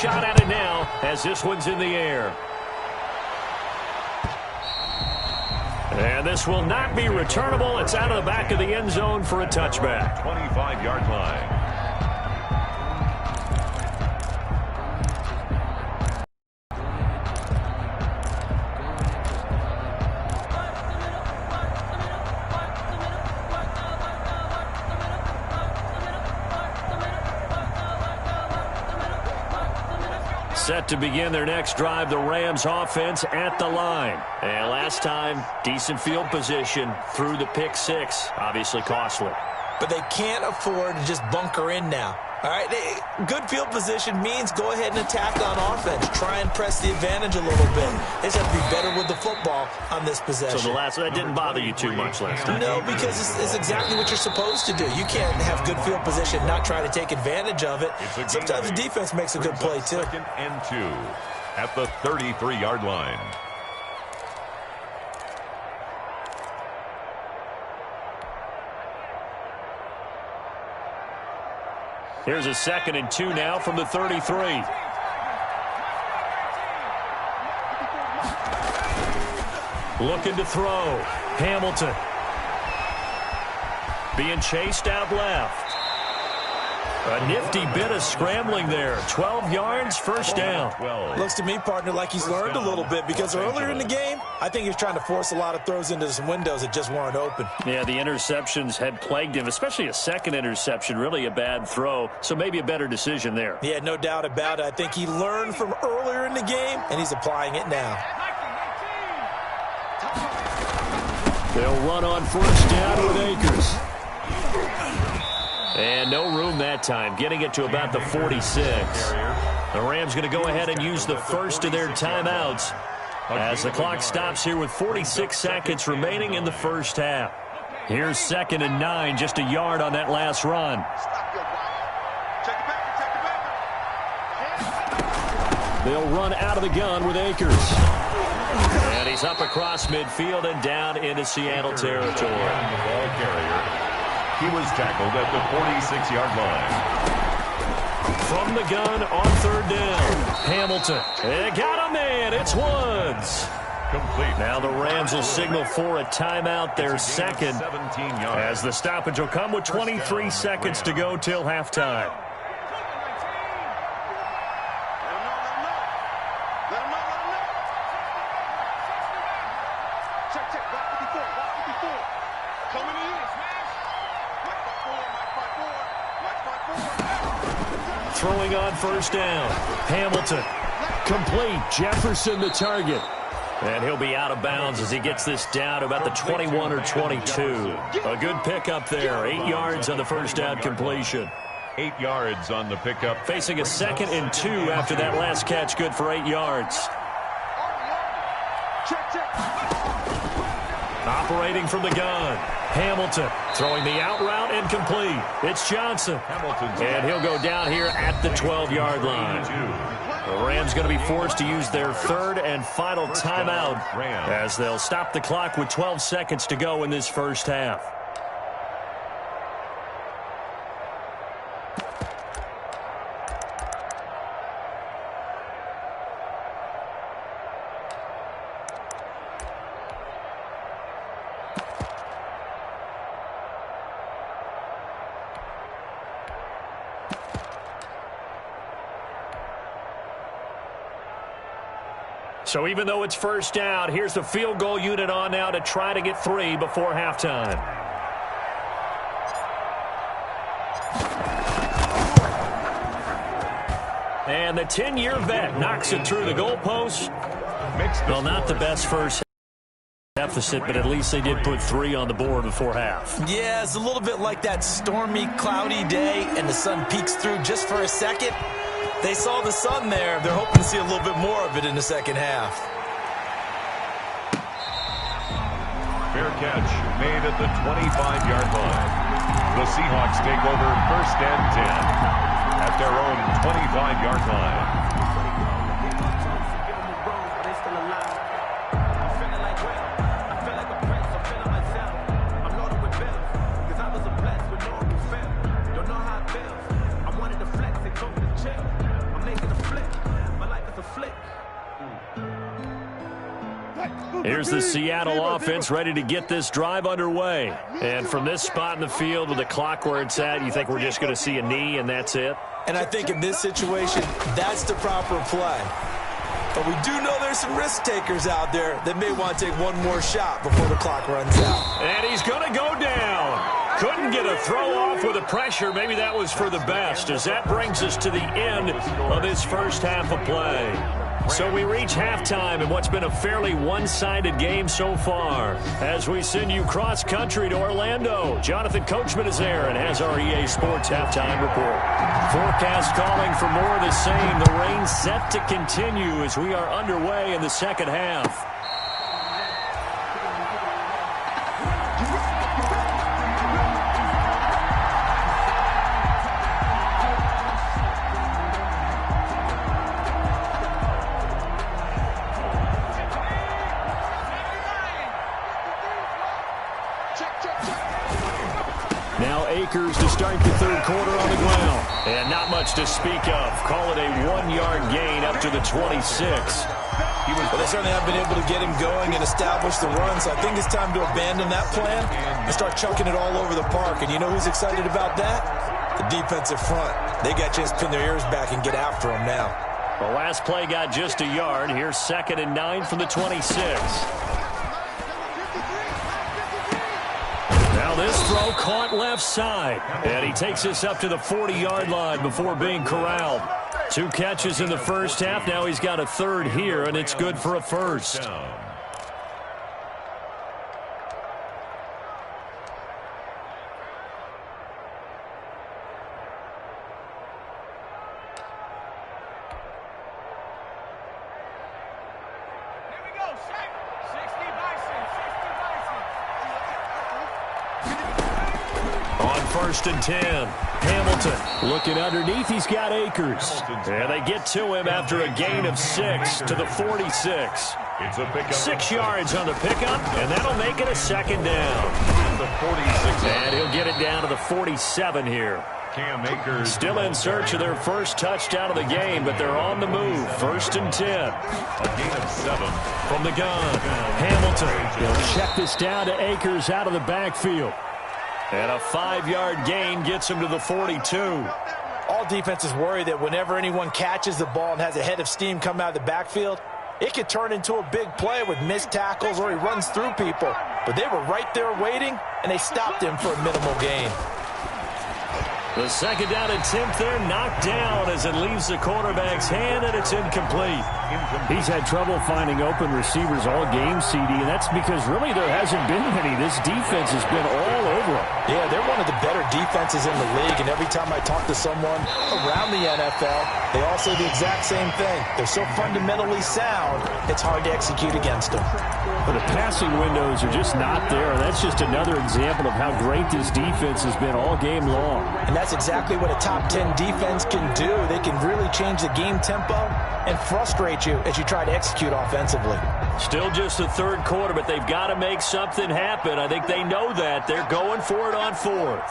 shot at it now as this one's in the air. And this will not be returnable. It's out of the back of the end zone for a touchback. 25-yard line. Set to begin their next drive, the Rams offense at the line. And last time, decent field position through the pick six. Obviously costly. But they can't afford to just bunker in now. All right, good field position means go ahead and attack on offense. Try and press the advantage a little bit. They just have to be better with the football on this possession. So that didn't bother you too much last time? No, because it's exactly what you're supposed to do. You can't have good field position and not try to take advantage of it. Sometimes the defense makes a good play, too. 2nd and 2 at the 33-yard line. Here's a 2nd and 2 now from the 33. Looking to throw. Hamilton. Being chased out left. A nifty bit of scrambling there. 12 yards, first down. Looks to me, partner, like he's learned a little bit because earlier in the game, I think he was trying to force a lot of throws into some windows that just weren't open. Yeah, the interceptions had plagued him, especially a second interception, really a bad throw. So maybe a better decision there. Yeah, no doubt about it. I think he learned from earlier in the game, and he's applying it now. They'll run on first down with Akers. And no room that time, getting it to about the 46. The Rams going to go ahead and use the first of their timeouts as the clock stops here with 46 seconds remaining in the first half. Here's 2nd and 9, just a yard on that last run. They'll run out of the gun with Akers. And he's up across midfield and down into Seattle territory. The ball carrier. He was tackled at the 46-yard line. From the gun on 3rd down. Hamilton. They got a man. It's Woods. Complete. Now the Rams will signal for a timeout, their second, as the stoppage will come with 23 seconds to go till halftime. Throwing on first down. Hamilton. Complete. Jefferson the target. And he'll be out of bounds as he gets this down to about the 21 or 22. A good pickup there. 8 yards on the first down completion. 8 yards on the pickup. Facing a 2nd and 2 after that last catch. Good for 8 yards. Operating from the gun. Hamilton throwing the out route incomplete. It's Johnson. And he'll go down here at the 12-yard line. The Rams going to be forced to use their 3rd and final timeout as they'll stop the clock with 12 seconds to go in this first half. So even though it's first down, here's the field goal unit on now to try to get 3 before halftime. And the 10-year vet knocks it through the goalpost. Well, not the best first deficit, but at least they did put 3 on the board before half. Yeah, it's a little bit like that stormy, cloudy day, and the sun peeks through just for a second. They saw the sun there. They're hoping to see a little bit more of it in the second half. Fair catch made at the 25-yard line. The Seahawks take over 1st and 10 at their own 25-yard line. Here's the Seattle offense ready to get this drive underway. And from this spot in the field with the clock where it's at, you think we're just going to see a knee and that's it? And I think in this situation, that's the proper play. But we do know there's some risk takers out there that may want to take one more shot before the clock runs out. And he's going to go down. Couldn't get a throw off with the pressure. Maybe that was for the best, as that brings us to the end of this first half of play. So we reach halftime in what's been a fairly one-sided game so far. As we send you cross-country to Orlando, Jonathan Coachman is there and has our EA Sports halftime report. Forecast calling for more of the same. The rain set to continue as we are underway in the second half. Now Akers to start the third quarter on the ground. And not much to speak of. Call it a 1-yard gain up to the 26. Well, they certainly have been able to get him going and establish the run, so I think it's time to abandon that plan and start chucking it all over the park. And you know who's excited about that? The defensive front. They got a chance to pin their ears back and get after him now. The last play got just a yard. Here's 2nd and 9 from the 26. Now this throw caught left side. And he takes us up to the 40-yard line before being corralled. 2 catches in the first half. Now he's got a third here, and it's good for a first. First and 10. Hamilton looking underneath. He's got Akers. And they get to him after a gain of 6 to the 46. It's a pickup. 6 yards on the pickup, and that'll make it a second down. The 46. And he'll get it down to the 47 here. Cam Akers. Still in search of their first touchdown of the game, but they're on the move. First and 10. A gain of 7. From the gun, Hamilton. He'll check this down to Akers out of the backfield. And a 5-yard gain gets him to the 42. All defenses worry that whenever anyone catches the ball and has a head of steam come out of the backfield, it could turn into a big play with missed tackles or he runs through people. But they were right there waiting, and they stopped him for a minimal gain. The second down attempt there knocked down as it leaves the quarterback's hand, and it's incomplete. He's had trouble finding open receivers all game, CD, and that's because really there hasn't been any. This defense has been all over him. Yeah, they're one of the better defenses in the league, and every time I talk to someone around the NFL, they all say the exact same thing. They're so fundamentally sound, it's hard to execute against them. But the passing windows are just not there. That's just another example of how great this defense has been all game long. And that's exactly what a top 10 defense can do. They can really change the game tempo and frustrate you as you try to execute offensively. Still just the third quarter, but they've got to make something happen. I think they know that. They're going for it on 4th.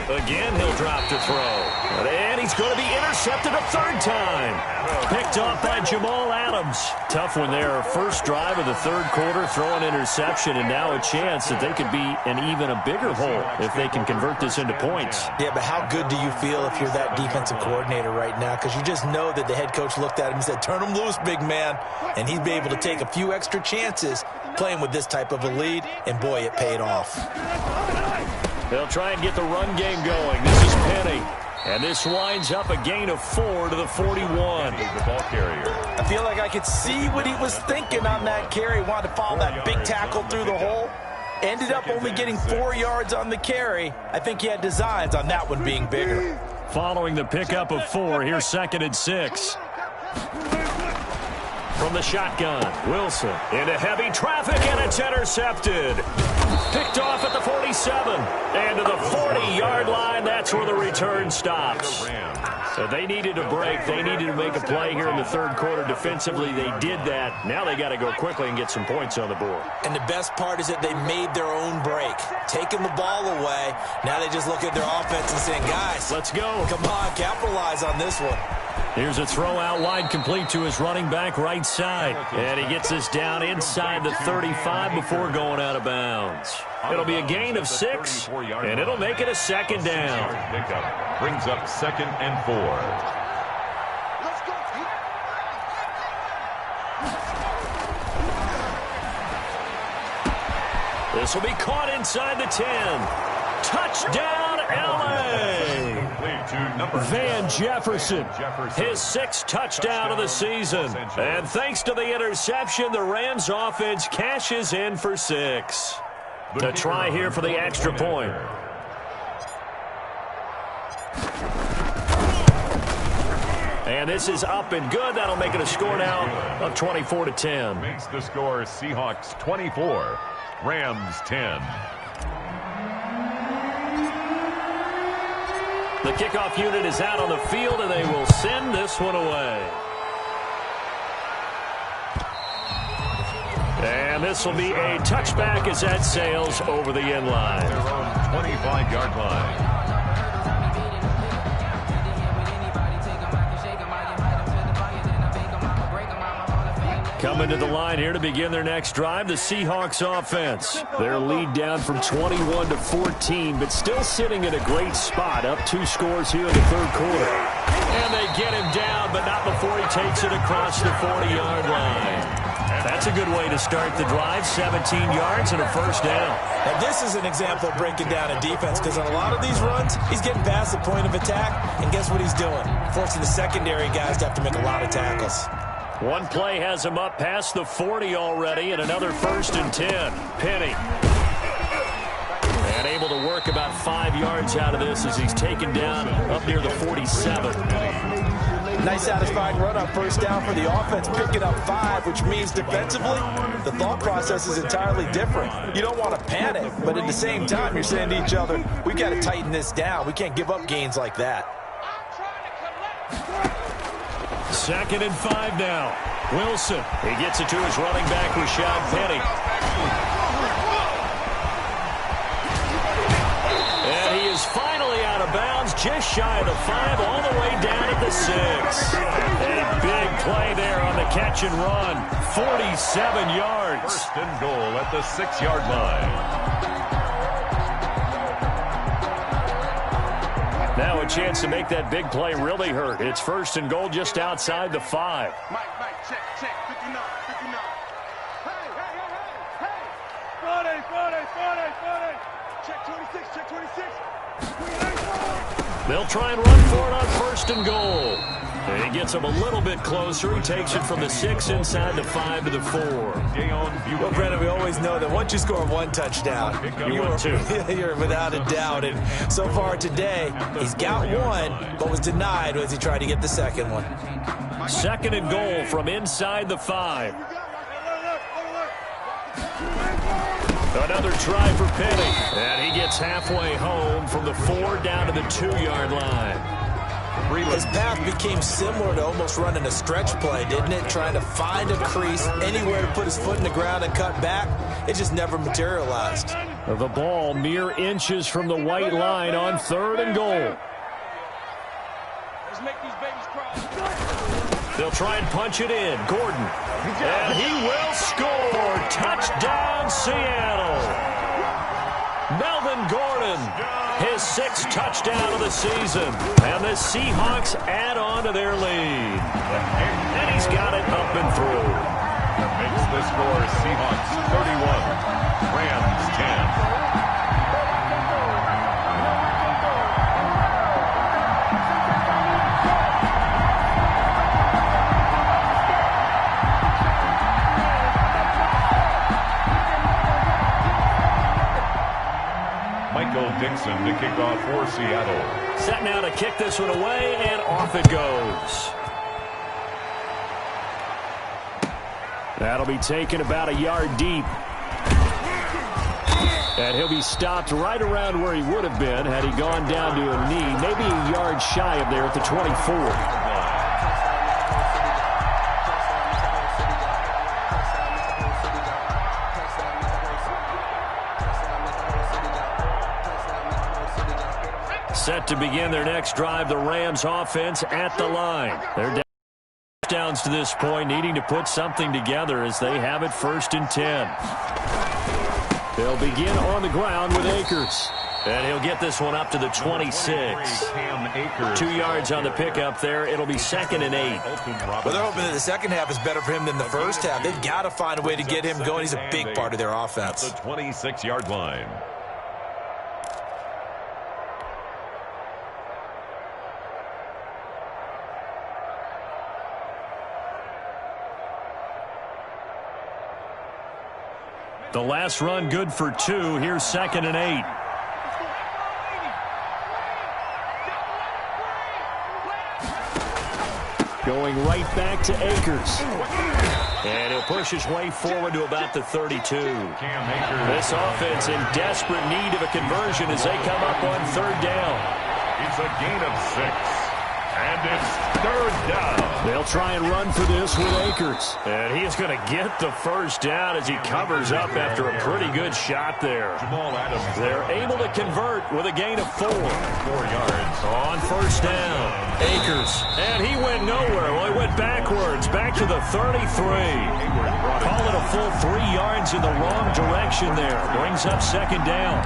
Again, he'll drop to throw. And he's going to be intercepted a third time. Picked off by Jamal Adams. Tough one there. First drive of the third quarter, throw an interception, and now a chance that they could be in even a bigger hole if they can convert this into points. Yeah, but how good do you feel if you're that defensive coordinator right now? Because you just know that the head coach looked at him and said, turn him loose, big man. And he'd be able to take a few extra chances playing with this type of a lead, and boy, it paid off. They'll try and get the run game going. This is Penny. And this winds up a gain of 4 to the 41. The ball carrier. I feel like I could see what he was thinking on that carry. Wanted to follow that big tackle through the hole. Ended up only getting 4 yards on the carry. I think he had designs on that one being bigger. Following the pickup of 4, here's 2nd and 6. From the shotgun, Wilson into heavy traffic, and it's intercepted. Picked off at the 47. And to the 40-yard line, that's where the return stops. So they needed a break. They needed to make a play here in the third quarter defensively. They did that. Now they got to go quickly and get some points on the board. And the best part is that they made their own break. Taking the ball away. Now they just look at their offense and saying, guys, let's go. Come on, capitalize on this one. Here's a throw out wide, complete to his running back right side. And he gets this down inside the 35 before going out of bounds. It'll be a gain of 6, and it'll make it a second down. Pickup brings up 2nd and 4. This will be caught inside the 10. Touchdown, L.A. Van Jefferson, his 6th touchdown of the season. And thanks to the interception, the Rams offense cashes in for 6. To try here for the extra point. And this is up and good. That'll make it a score now of 24-10. Makes the score Seahawks 24, Rams 10. The kickoff unit is out on the field, and they will send this one away. And this will be a touchback as that sails over the end line. Their own 25-yard line. Coming to the line here to begin their next drive, the Seahawks offense. Their lead down from 21 to 14, but still sitting in a great spot, up 2 scores here in the 3rd quarter. And they get him down, but not before he takes it across the 40-yard line. That's a good way to start the drive, 17 yards and a first down. And this is an example of breaking down a defense, because on a lot of these runs, he's getting past the point of attack, and guess what he's doing? Forcing the secondary guys to have to make a lot of tackles. One play has him up past the 40 already, and another 1st and 10. Penny. And able to work about 5 yards out of this as he's taken down up near the 47. Nice satisfying run on 1st down for the offense, picking up 5, which means defensively, the thought process is entirely different. You don't want to panic, but at the same time, you're saying to each other, we got to tighten this down. We can't give up gains like that. 2nd and 5 now. Wilson. He gets it to his running back, Rashad Penny. And he is finally out of bounds, just shy of the 5, all the way down at the 6. A big play there on the catch and run. 47 yards. 1st and goal at the 6-yard line. Now a chance to make that big play really hurt. It's 1st and goal just outside the 5. Mike, check, 59, 59. Hey. 40. Check 26, check 26. They'll try and run for it on 1st and goal. And he gets him a little bit closer. He takes it from the 6 inside the 5 to the 4. Well, Brendan, we always know that once you score 1 touchdown, you're without a doubt. And so far today, he's got 1, but was denied as he tried to get the 2nd one. 2nd and goal from inside the 5. Another try for Penny. And he gets halfway home from the 4 down to the 2-yard line. His path became similar to almost running a stretch play, didn't it? Trying to find a crease, anywhere to put his foot in the ground and cut back. It just never materialized. The ball mere inches from the white line on 3rd and goal. Let's make these babies cry. They'll try and punch it in. Gordon. And he will score. Touchdown, Seattle. Melvin Gordon. His 6th touchdown of the season. And the Seahawks add on to their lead. And he's got it up and through. Makes the score Seahawks 31, Rams 10. Michael Dixon to kick off for Seattle. Set now to kick this one away, and off it goes. That'll be taken about a yard deep. And he'll be stopped right around where he would have been had he gone down to a knee, maybe a yard shy of there at the 24. set to begin their next drive. The Rams offense at the line. They're downs to this point, needing to put something together as they have it 1st and 10. They'll begin on the ground with Akers. And he'll get this one up to the 26. 2 yards on the pickup there. It'll be 2nd and 8. Well, they're hoping that the second half is better for him than the first half. They've got to find a way to get him going. He's a big part of their offense. The 26-yard line. The last run good for 2. Here's 2nd and 8. Going right back to Akers. And he'll push his way forward to about the 32. This offense in desperate need of a conversion as they come up on 3rd down. It's a gain of 6. And it's 3rd down. They'll try and run for this with Akers. And he is going to get the 1st down as he covers up after a pretty good shot there. Jamal Adams. They're able to convert with a gain of 4. 4 yards. On 1st down, Akers. And he went nowhere. Well, he went backwards, back to the 33. Call it a full 3 yards in the wrong direction there. Brings up 2nd down.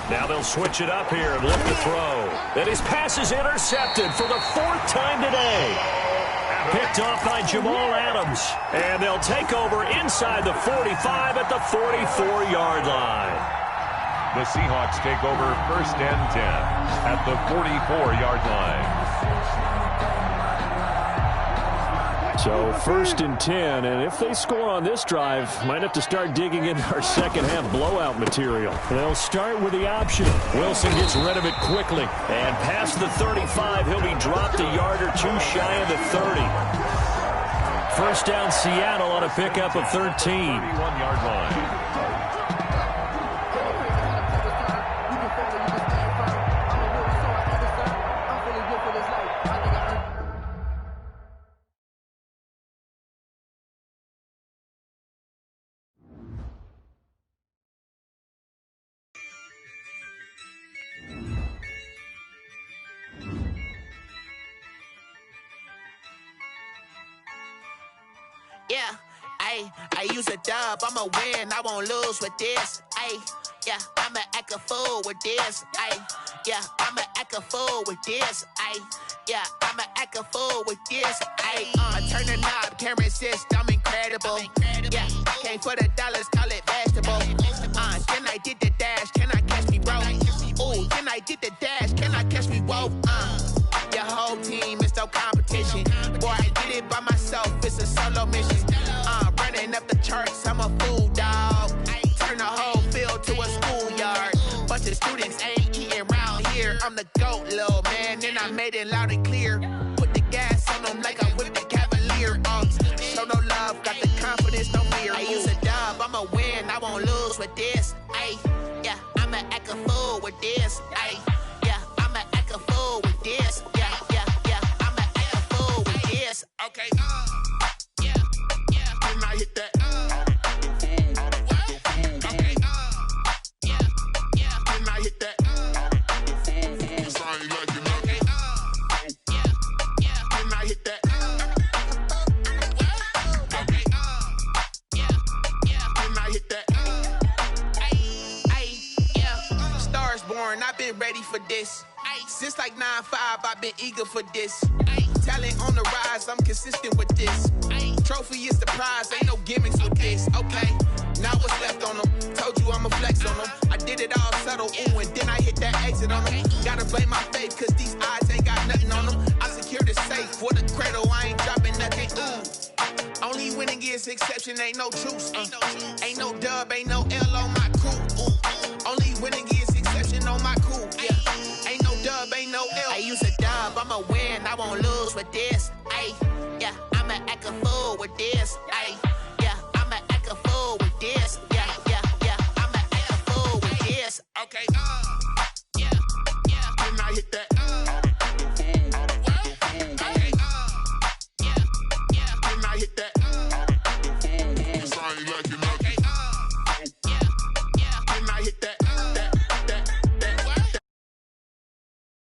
Now they'll switch it up here and look to throw. And his pass is intercepted for the 4th time today. Picked off by Jamal Adams. And they'll take over inside the 45 at the 44-yard line. The Seahawks take over 1st and 10 at the 44-yard line. So 1st and 10, and if they score on this drive, might have to start digging into our second half blowout material. They'll start with the option. Wilson gets rid of it quickly. And past the 35, he'll be dropped a yard or 2 shy of the 30. 1st down Seattle on a pickup of 13. 31-yard line. Yeah, I use a dub, I'ma win, I won't lose with this. Yeah, I'ma act a fool with this. Yeah, I'ma act a fool with this. Yeah, I'ma act a fool with this. I turn the knob, can't resist, I'm incredible. Yeah, came for the dollars, call it vegetable. Then I did the dash, can I catch me, bro? Ooh, then I did the dash, can I catch me, whoa? Your whole team is no competition. Boy, I did it by myself, it's a solo mission. Running up the charts, I'm a fool, dog. Turn the whole field to a schoolyard. Bunch of students ain't eating round here. I'm the GOAT, little man, and I made it loud and clear. Put the gas on them like I'm with the Cavalier. Show no love, got the confidence, no fear. I use a dub, I'ma win, I won't lose with this. Yeah, I'ma act a fool with this. Yeah, I'ma act a fool with this. Yeah, I'ma act a fool with this. Okay, yeah, can I hit that? Okay, yeah, can I hit that? Okay, yeah, can I hit that? Okay, yeah, can I hit that? Yeah, stars born, I've been ready for this. Since like 9-5, I've been eager for this. Talent on the rise, I'm consistent with this. Trophy is the prize, ain't no gimmicks with this. Okay, now what's left on them? Told you I'ma flex on them. I did it all subtle, ooh, and then I hit that exit on them. Gotta blame my faith, cause these odds ain't got nothing on them. I secured the safe for the cradle, I ain't dropping nothing, ooh. Only winning is exception, ain't no truce.